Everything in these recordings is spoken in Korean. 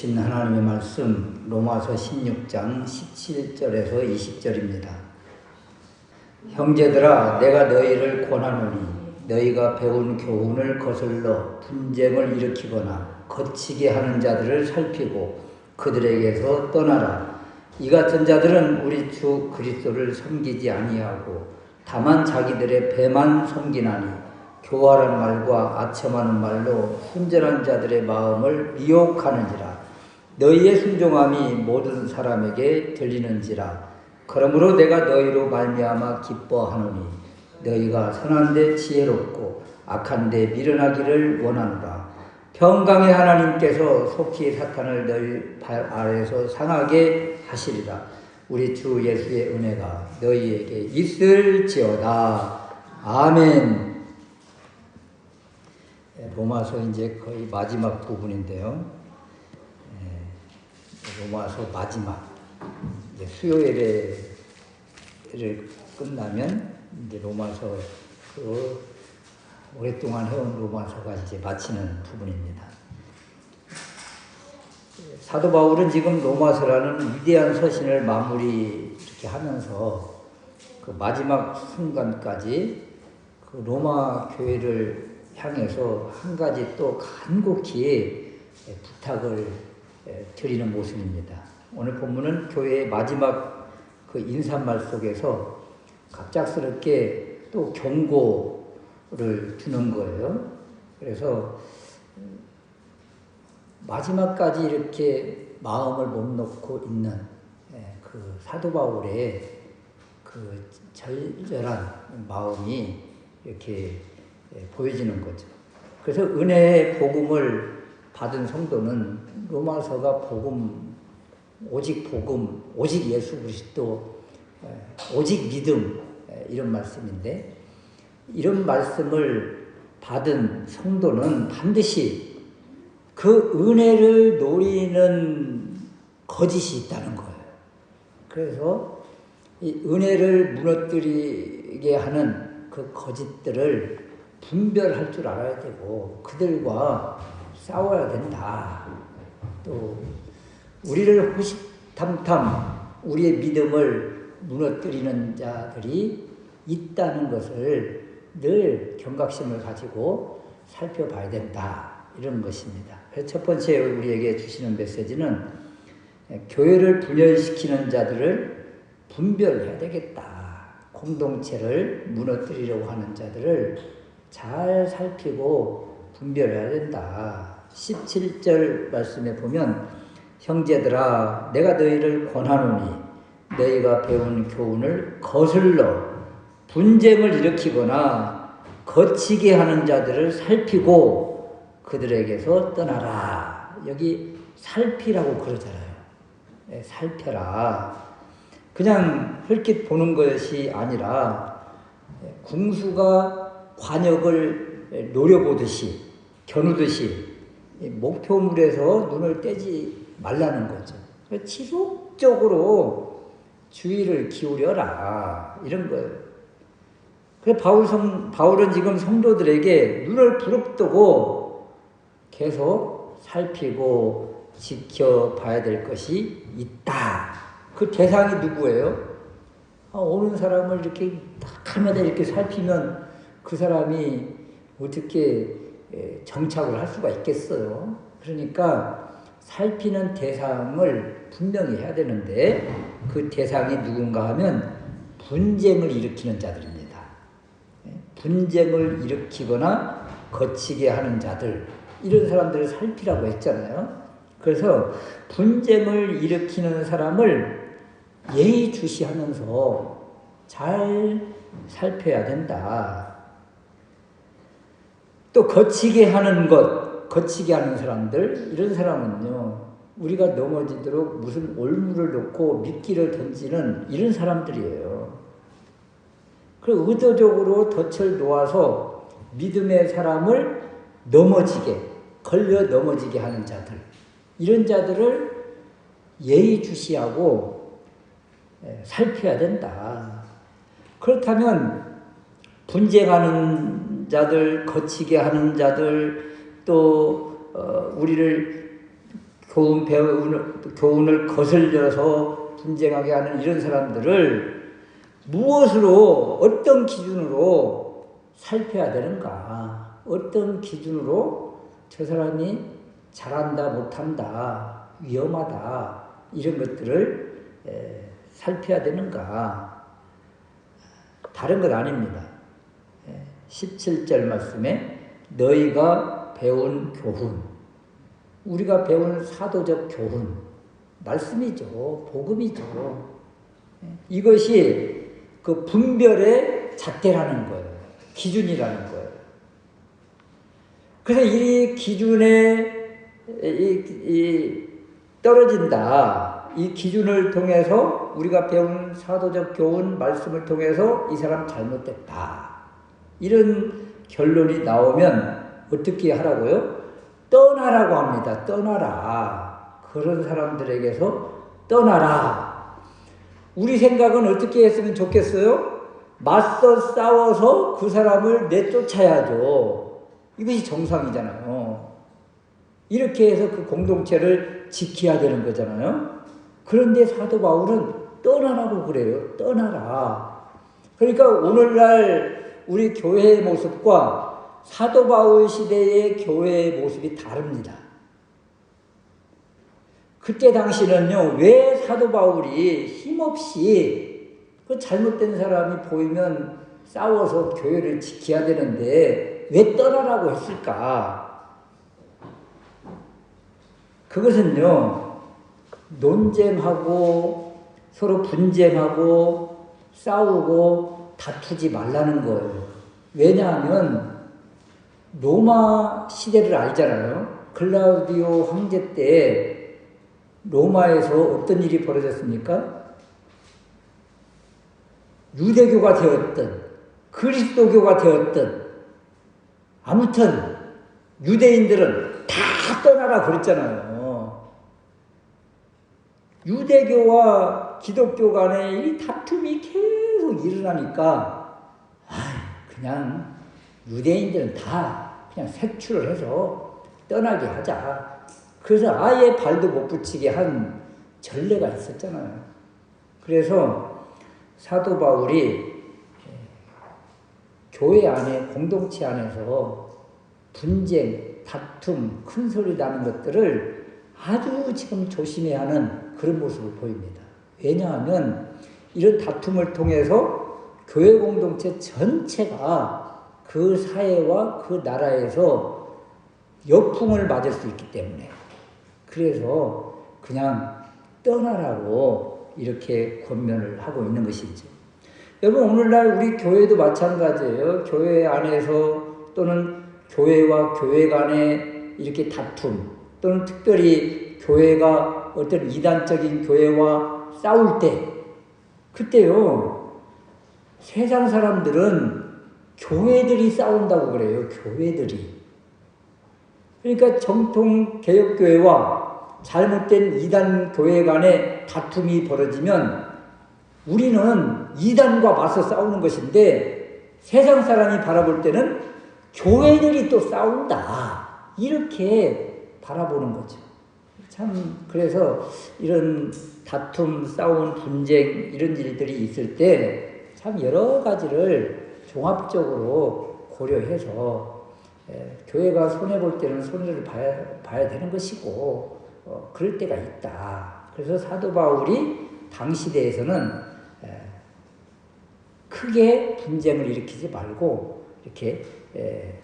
주신 하나님의 말씀 로마서 16장 17절에서 20절입니다. 형제들아 내가 너희를 권하노니 너희가 배운 교훈을 거슬러 분쟁을 일으키거나 거치게 하는 자들을 살피고 그들에게서 떠나라. 이 같은 자들은 우리 주 그리스도를 섬기지 아니하고 다만 자기들의 배만 섬기나니 교활한 말과 아첨하는 말로 순전한 자들의 마음을 미혹하는지라. 너희의 순종함이 모든 사람에게 들리는지라. 그러므로 내가 너희로 말미암아 기뻐하노니 너희가 선한데 지혜롭고 악한데 미련하기를 원하노라. 평강의 하나님께서 속히 사탄을 너희 발 아래에서 상하게 하시리라. 우리 주 예수의 은혜가 너희에게 있을지어다. 아멘. 로마서 이제 거의 마지막 부분인데요. 로마서 마지막 이제 수요일에 끝나면 이제 로마서 그 오랫동안 해온 로마서가 이제 마치는 부분입니다. 사도 바울은 지금 로마서라는 위대한 서신을 마무리 이렇게 하면서 그 마지막 순간까지 그 로마 교회를 향해서 한 가지 또 간곡히 부탁을 드리는 모습입니다. 오늘 본문은 교회의 마지막 그 인사말 속에서 갑작스럽게 또 경고를 주는 거예요. 그래서 마지막까지 이렇게 마음을 못 놓고 있는 그 사도 바울의 그 절절한 마음이 이렇게 보여지는 거죠. 그래서 은혜의 복음을 받은 성도는 로마서가 오직 복음, 오직 예수 그리스도, 오직 믿음 이런 말씀인데 이런 말씀을 받은 성도는 반드시 그 은혜를 노리는 거짓이 있다는 거예요. 그래서 이 은혜를 무너뜨리게 하는 그 거짓들을 분별할 줄 알아야 되고 그들과 싸워야 된다. 또 우리를 호시탐탐 우리의 믿음을 무너뜨리는 자들이 있다는 것을 늘 경각심을 가지고 살펴봐야 된다. 이런 것입니다. 그래서 첫 번째 우리에게 주시는 메시지는 교회를 분열시키는 자들을 분별해야 되겠다. 공동체를 무너뜨리려고 하는 자들을 잘 살피고 분별해야 된다. 17절 말씀에 보면 형제들아 내가 너희를 권하노니 너희가 배운 교훈을 거슬러 분쟁을 일으키거나 거치게 하는 자들을 살피고 그들에게서 떠나라. 여기 살피라고 그러잖아요. 살펴라. 그냥 헐깃 보는 것이 아니라 궁수가 관역을 노려보듯이 겨누듯이 목표물에서 눈을 떼지 말라는 거죠. 지속적으로 주의를 기울여라 이런 거예요. 그래서 바울은 지금 성도들에게 눈을 부릅뜨고 계속 살피고 지켜봐야 될 것이 있다. 그 대상이 누구예요? 오는 사람을 이렇게 딱 하마다 이렇게 살피면 그 사람이 어떻게 정착을 할 수가 있겠어요? 그러니까 살피는 대상을 분명히 해야 되는데 그 대상이 누군가 하면 분쟁을 일으키는 자들입니다. 분쟁을 일으키거나 거치게 하는 자들, 이런 사람들을 살피라고 했잖아요. 그래서 분쟁을 일으키는 사람을 예의주시하면서 잘 살펴야 된다. 또 거치게 하는 것, 거치게 하는 사람들, 이런 사람은요, 우리가 넘어지도록 무슨 올무를 놓고 미끼를 던지는 이런 사람들이에요. 그리고 의도적으로 덫을 놓아서 믿음의 사람을 걸려 넘어지게 하는 자들, 이런 자들을 예의주시하고 살펴야 된다. 그렇다면 분쟁하는 자들, 거치게 하는 자들, 또 우리를 교훈을 거슬려서 분쟁하게 하는 이런 사람들을 무엇으로, 어떤 기준으로 살펴야 되는가? 어떤 기준으로 저 사람이 잘한다, 못한다, 위험하다, 이런 것들을 살펴야 되는가? 다른 것 아닙니다. 17절 말씀에 너희가 배운 교훈, 우리가 배운 사도적 교훈, 말씀이죠. 복음이죠. 이것이 그 분별의 잣대라는 거예요. 기준이라는 거예요. 그래서 이 기준에 떨어진다. 이 기준을 통해서 우리가 배운 사도적 교훈, 말씀을 통해서 이 사람 잘못됐다. 이런 결론이 나오면 어떻게 하라고요? 떠나라고 합니다. 떠나라. 그런 사람들에게서 떠나라. 우리 생각은 어떻게 했으면 좋겠어요? 맞서 싸워서 그 사람을 내쫓아야죠. 이것이 정상이잖아요. 이렇게 해서 그 공동체를 지켜야 되는 거잖아요. 그런데 사도 바울은 떠나라고 그래요. 떠나라. 그러니까 오늘날 우리 교회의 모습과 사도 바울 시대의 교회의 모습이 다릅니다. 그때 당시는요, 왜 사도 바울이 힘없이 그 잘못된 사람이 보이면 싸워서 교회를 지켜야 되는데 왜 떠나라고 했을까? 그것은요, 논쟁하고 서로 분쟁하고 싸우고 다투지 말라는 거예요. 왜냐하면 로마 시대를 알잖아요. 글라우디오 황제 때 로마에서 어떤 일이 벌어졌습니까? 유대교가 되었든 그리스도교가 되었든 아무튼 유대인들은 다 떠나라 그랬잖아요. 유대교와 기독교 간에 이 다툼이 계속 일어나니까 그냥 유대인들은 다 그냥 색출을 해서 떠나게 하자. 그래서 아예 발도 못 붙이게 한 전례가 있었잖아요. 그래서 사도 바울이 교회 안에, 공동체 안에서 분쟁, 다툼, 큰소리 나는 것들을 아주 지금 조심해야 하는 그런 모습을 보입니다. 왜냐하면 이런 다툼을 통해서 교회 공동체 전체가 그 사회와 그 나라에서 역풍을 맞을 수 있기 때문에, 그래서 그냥 떠나라고 이렇게 권면을 하고 있는 것이죠. 여러분, 오늘날 우리 교회도 마찬가지예요. 교회 안에서 또는 교회와 교회 간에 이렇게 다툼, 또는 특별히 교회가 어떤 이단적인 교회와 싸울 때, 그때요, 세상 사람들은 교회들이 싸운다고 그래요. 교회들이. 그러니까 정통 개혁교회와 잘못된 이단 교회 간의 다툼이 벌어지면 우리는 이단과 맞서 싸우는 것인데 세상 사람이 바라볼 때는 교회들이 또 싸운다. 이렇게 바라보는 거죠. 참, 그래서 이런 다툼, 싸움, 분쟁 이런 일들이 있을 때 참 여러 가지를 종합적으로 고려해서 교회가 손해볼 때는 손해를 봐야 되는 것이고 그럴 때가 있다. 그래서 사도 바울이 당시대에서는 크게 분쟁을 일으키지 말고 이렇게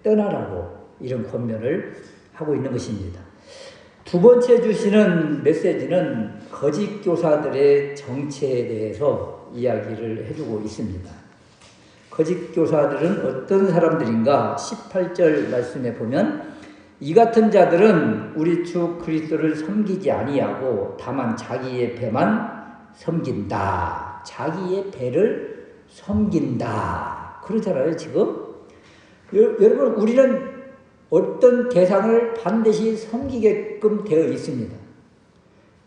떠나라고 이런 권면을 하고 있는 것입니다. 두 번째 주시는 메시지는 거짓 교사들의 정체에 대해서 이야기를 해주고 있습니다. 거짓 교사들은 어떤 사람들인가? 18절 말씀에 보면 이 같은 자들은 우리 주 그리스도를 섬기지 아니하고 다만 자기의 배만 섬긴다. 자기의 배를 섬긴다. 그러잖아요, 지금. 여러분, 우리는 어떤 대상을 반드시 섬기게끔 되어 있습니다.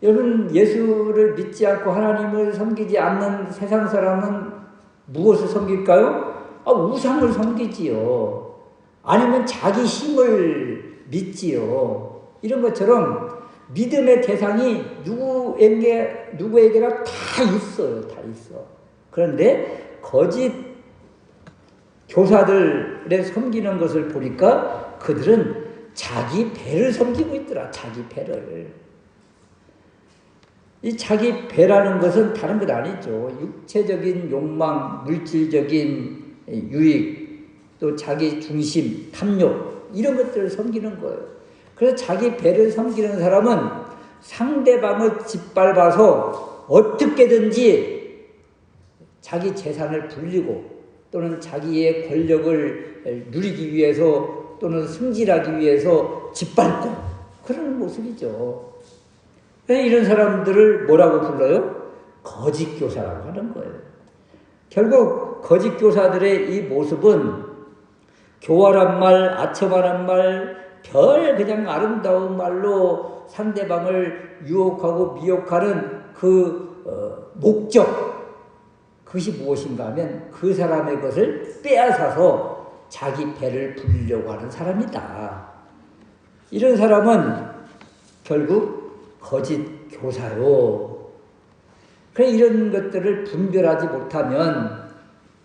여러분, 예수를 믿지 않고 하나님을 섬기지 않는 세상 사람은 무엇을 섬길까요? 우상을 섬기지요. 아니면 자기 힘을 믿지요. 이런 것처럼 믿음의 대상이 누구에게나 다 있어요. 다 있어. 그런데 거짓 교사들의 섬기는 것을 보니까 그들은 자기 배를 섬기고 있더라. 자기 배를. 이 자기 배라는 것은 다른 것 아니죠. 육체적인 욕망, 물질적인 유익, 또 자기 중심, 탐욕 이런 것들을 섬기는 거예요. 그래서 자기 배를 섬기는 사람은 상대방을 짓밟아서 어떻게든지 자기 재산을 불리고 또는 자기의 권력을 누리기 위해서 또는 승진하기 위해서 짓밟고 그런 모습이죠. 이런 사람들을 뭐라고 불러요? 거짓 교사라고 하는 거예요. 결국 거짓 교사들의 이 모습은 교활한 말, 아첨하는 말, 그냥 아름다운 말로 상대방을 유혹하고 미혹하는 그 목적, 그것이 무엇인가 하면 그 사람의 것을 빼앗아서 자기 배를 불리려고 하는 사람이다. 이런 사람은 결국 거짓 교사요. 그래 이런 것들을 분별하지 못하면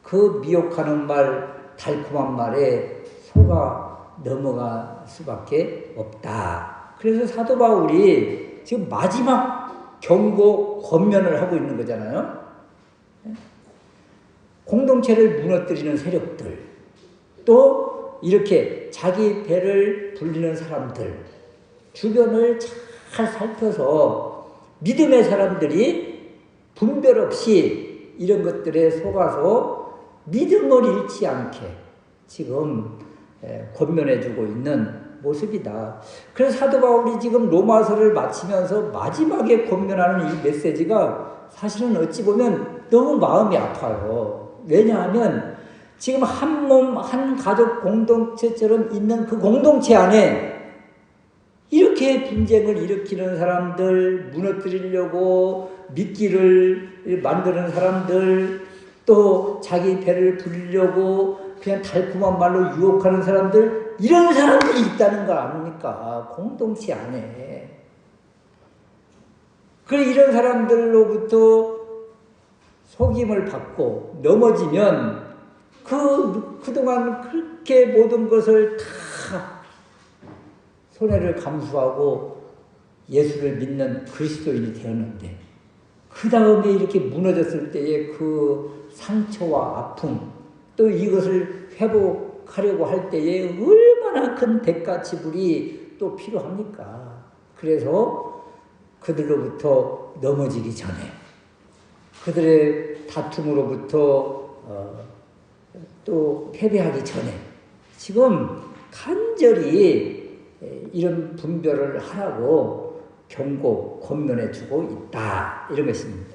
그 미혹하는 말, 달콤한 말에 속아 넘어갈 수밖에 없다. 그래서 사도 바울이 지금 마지막 경고 권면을 하고 있는 거잖아요. 공동체를 무너뜨리는 세력들, 또 이렇게 자기 배를 불리는 사람들, 주변을 잘 살펴서 믿음의 사람들이 분별 없이 이런 것들에 속아서 믿음을 잃지 않게 지금 권면해주고 있는 모습이다. 그래서 사도 바울이 지금 로마서를 마치면서 마지막에 권면하는 이 메시지가 사실은 어찌 보면 너무 마음이 아파요. 왜냐하면 지금 한 몸, 한 가족 공동체처럼 있는 그 공동체 안에 이렇게 분쟁을 일으키는 사람들, 무너뜨리려고 미끼를 만드는 사람들, 또 자기 배를 불리려고 그냥 달콤한 말로 유혹하는 사람들, 이런 사람들이 있다는 거 아닙니까? 공동체 안에. 그래 이런 사람들로부터 속임을 받고 넘어지면 그동안 그렇게 모든 것을 다 손해를 감수하고 예수를 믿는 그리스도인이 되었는데 그 다음에 이렇게 무너졌을 때의 그 상처와 아픔, 또 이것을 회복하려고 할 때에 얼마나 큰 대가 지불이 또 필요합니까? 그래서 그들로부터 넘어지기 전에, 그들의 다툼으로부터 또 패배하기 전에 지금 간절히 이런 분별을 하라고 경고, 권면해주고 있다. 이런 것입니다.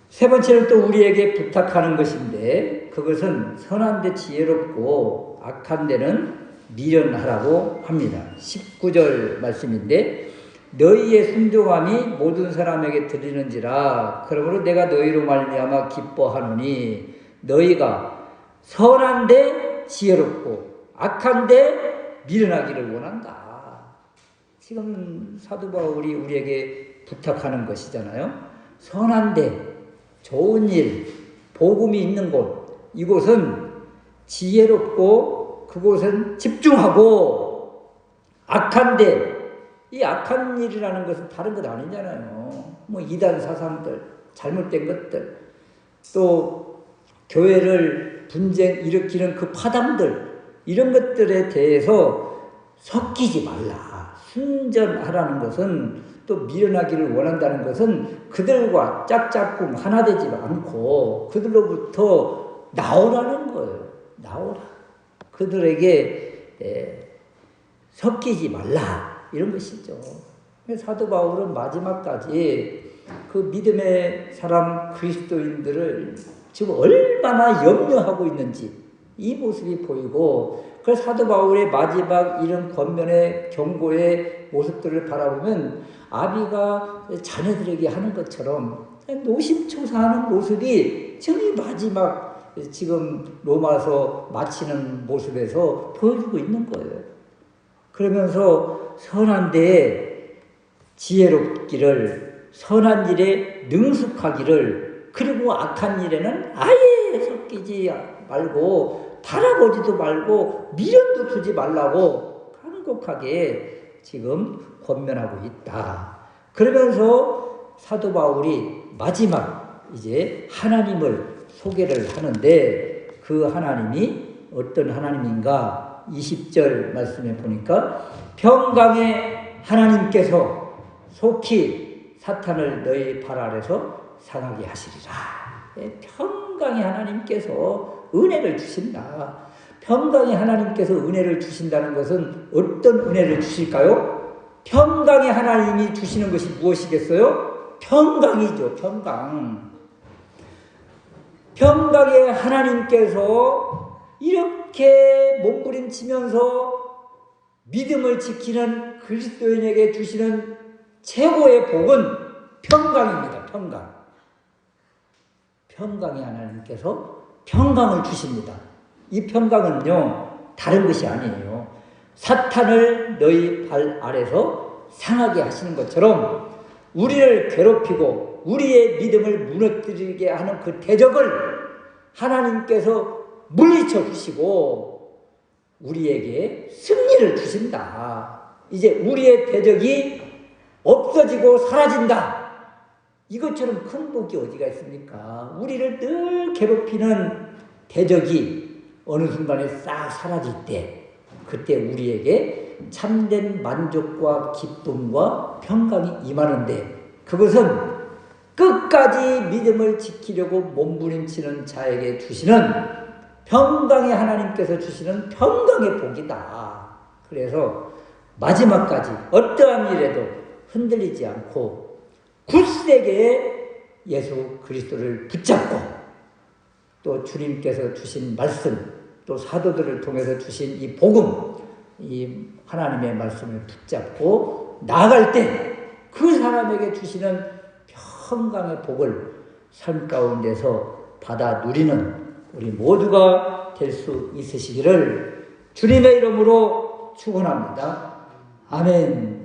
세 번째는 또 우리에게 부탁하는 것인데 그것은 선한 데 지혜롭고 악한 데는 미련하라고 합니다. 19절 말씀인데 너희의 순종함이 모든 사람에게 들리는지라 그러므로 내가 너희로 말미암아 기뻐하노니 너희가 선한 데 지혜롭고 악한 데 미련하기를 원한다. 지금 사도 바울이 우리에게 부탁하는 것이잖아요. 선한 데, 좋은 일, 복음이 있는 곳, 이곳은 지혜롭고 그곳은 집중하고 악한 데, 이 악한 일이라는 것은 다른 것 아니잖아요. 뭐 이단 사상들, 잘못된 것들, 또 교회를 분쟁 일으키는 그 파당들, 이런 것들에 대해서 섞이지 말라. 순전하라는 것은 또 미련하기를 원한다는 것은 그들과 짝짝꿍 하나 되지 않고 그들로부터 나오라는 거예요. 나오라. 그들에게 섞이지 말라. 이런 것이죠. 사도 바울은 마지막까지 그 믿음의 사람 그리스도인들을 지금 얼마나 염려하고 있는지 이 모습이 보이고, 그래서 사도 바울의 마지막 이런 권면의 경고의 모습들을 바라보면 아비가 자녀들에게 하는 것처럼 노심초사하는 모습이 지금 이 마지막 지금 로마서 마치는 모습에서 보여주고 있는 거예요. 그러면서 선한데 지혜롭기를, 선한 일에 능숙하기를, 그리고 악한 일에는 아예 섞이지 말고 달아보지도 말고 미련도 두지 말라고 간곡하게 지금 권면하고 있다. 그러면서 사도 바울이 마지막 이제 하나님을 소개를 하는데, 그 하나님이 어떤 하나님인가 20절 말씀에 보니까 평강의 하나님께서 속히 사탄을 너희 발 아래서 상하게 하시리라. 평강의 하나님께서 은혜를 주신다. 평강의 하나님께서 은혜를 주신다는 것은 어떤 은혜를 주실까요? 평강의 하나님이 주시는 것이 무엇이겠어요? 평강이죠. 평강. 평강의 하나님께서 이렇게 몸부림치면서 믿음을 지키는 그리스도인에게 주시는 최고의 복은 평강입니다. 평강. 평강의 하나님께서 평강을 주십니다. 이 평강은요, 다른 것이 아니에요. 사탄을 너희 발 아래서 상하게 하시는 것처럼 우리를 괴롭히고 우리의 믿음을 무너뜨리게 하는 그 대적을 하나님께서 물리쳐 주시고 우리에게 승리를 주신다. 이제 우리의 대적이 없어지고 사라진다. 이것처럼 큰 복이 어디가 있습니까? 우리를 늘 괴롭히는 대적이 어느 순간에 싹 사라질 때, 그때 우리에게 참된 만족과 기쁨과 평강이 임하는데, 그것은 끝까지 믿음을 지키려고 몸부림치는 자에게 주시는 평강의 하나님께서 주시는 평강의 복이다. 그래서 마지막까지 어떠한 일에도 흔들리지 않고 굳세게 예수 그리스도를 붙잡고, 또 주님께서 주신 말씀, 또 사도들을 통해서 주신 이 복음, 이 하나님의 말씀을 붙잡고 나아갈 때 그 사람에게 주시는 평강의 복을 삶 가운데서 받아 누리는 우리 모두가 될 수 있으시기를 주님의 이름으로 축원합니다. 아멘.